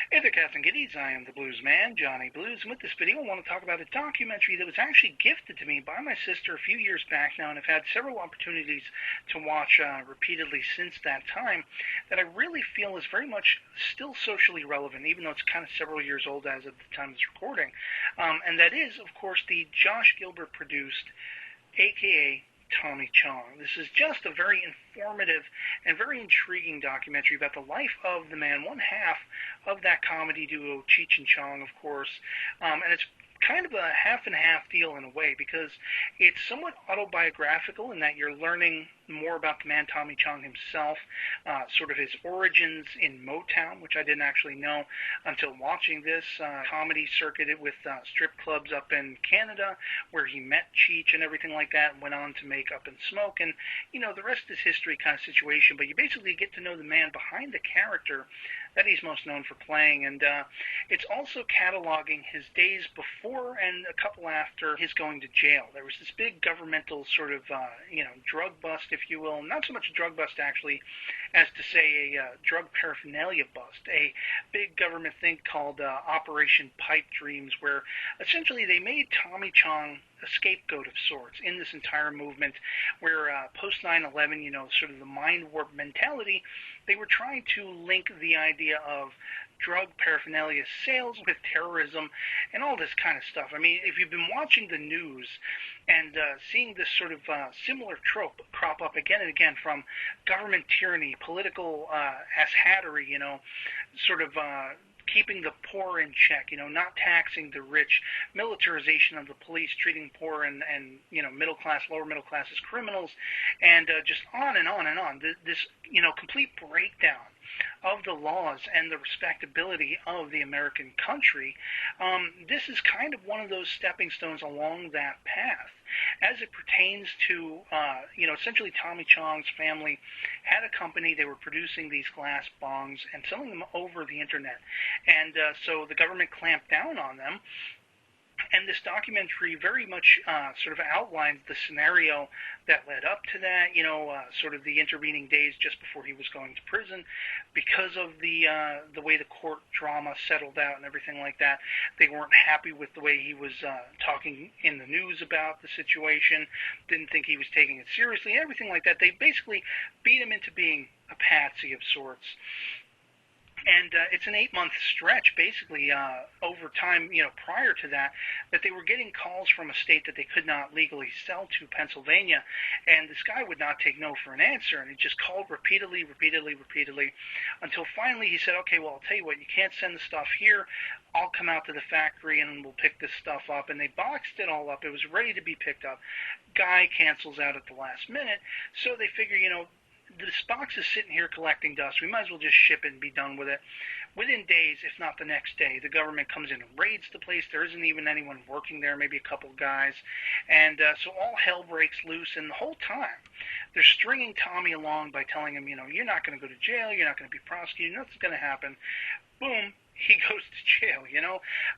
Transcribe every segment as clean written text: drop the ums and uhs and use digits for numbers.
Hey there, cats and kiddies. I am the Blues Man, Johnny Blues, and with this video I want to talk about a documentary that was actually gifted to me by my sister a few years back now, and I've had several opportunities to watch repeatedly since that time, that I really feel is very much still socially relevant, even though it's kind of several years old as of the time of this recording. And that is, of course, the Josh Gilbert-produced, a.k.a. Tommy Chong. This is just a very informative and very intriguing documentary about the life of the man, one half of that comedy duo, Cheech and Chong, of course. And it's kind of a half and half deal in a way, because it's somewhat autobiographical in that you're learning more about the man Tommy Chong himself, sort of his origins in Motown, which I didn't actually know until watching this comedy circuit with strip clubs up in Canada, where he met Cheech and everything like that, and went on to make Up and Smoke, and the rest is history kind of situation. But you basically get to know the man behind the character that he's most known for playing, and it's also cataloging his days before and a couple after his going to jail. There was this big governmental sort of, drug bust, if you will. Not so much a drug bust, actually, as to say a drug paraphernalia bust. A big government thing called Operation Pipe Dreams, where essentially they made Tommy Chong a scapegoat of sorts in this entire movement, where post 9/11, sort of the mind warp mentality, they were trying to link the idea of drug paraphernalia sales with terrorism and all this kind of stuff. I mean, if you've been watching the news and seeing this sort of similar trope crop up again and again from government tyranny, political asshattery, sort of keeping the poor in check, not taxing the rich, militarization of the police, treating poor and middle class, lower middle class as criminals, and just on and on and on. This complete breakdown of the laws and the respectability of the American country. This is kind of one of those stepping stones along that path. As it pertains to, essentially Tommy Chong's family had a company. They were producing these glass bongs and selling them over the internet. And so the government clamped down on them. And this documentary very much sort of outlines the scenario that led up to that, sort of the intervening days just before he was going to prison, because of the way the court drama settled out and everything like that. They weren't happy with the way he was talking in the news about the situation, didn't think he was taking it seriously, everything like that. They basically beat him into being a patsy of sorts. And it's an 8-month stretch, basically, over time, prior to that, that they were getting calls from a state that they could not legally sell to, Pennsylvania, and this guy would not take no for an answer, and he just called repeatedly, until finally he said, okay, well, I'll tell you what, you can't send the stuff here, I'll come out to the factory and we'll pick this stuff up. And they boxed it all up. It was ready to be picked up. Guy cancels out at the last minute, so they figure, this box is sitting here collecting dust. We might as well just ship it and be done with it. Within days, if not the next day, the government comes in and raids the place. There isn't even anyone working there, maybe a couple of guys. And so all hell breaks loose. And the whole time, they're stringing Tommy along by telling him, you're not going to go to jail. You're not going to be prosecuted. Nothing's going to happen. Boom. He goes to jail,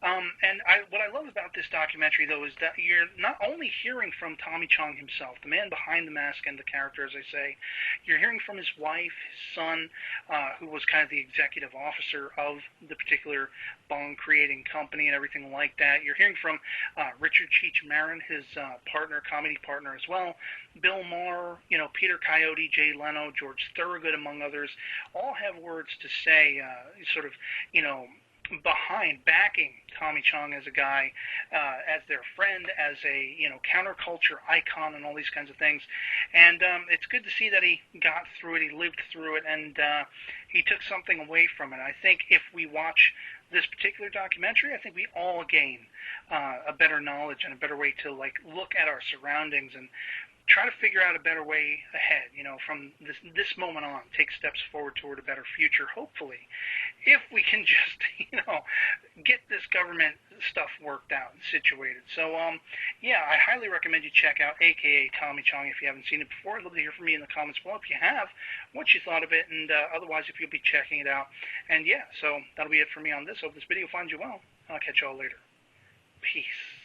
And what I love about this documentary, though, is that you're not only hearing from Tommy Chong himself, the man behind the mask and the character, as I say, you're hearing from his wife, his son, who was kind of the executive officer of the particular bong-creating company and everything like that. You're hearing from Richard Cheech Marin, his partner, comedy partner as well, Bill Maher, Peter Coyote, Jay Leno, George Thorogood, among others, all have words to say, sort of, backing Tommy Chong as a guy, as their friend, as a counterculture icon, and all these kinds of things. And it's good to see that he got through it, he lived through it, and he took something away from it. I think if we watch this particular documentary, I think we all gain a better knowledge and a better way to look at our surroundings and try to figure out a better way ahead, from this moment on, take steps forward toward a better future, hopefully, if we can just, get this government stuff worked out and situated. So, I highly recommend you check out a.k.a. Tommy Chong if you haven't seen it before. I'd love to hear from you in the comments below if you have, what you thought of it, and otherwise if you'll be checking it out. And so that'll be it for me on this. Hope this video finds you well. I'll catch you all later. Peace.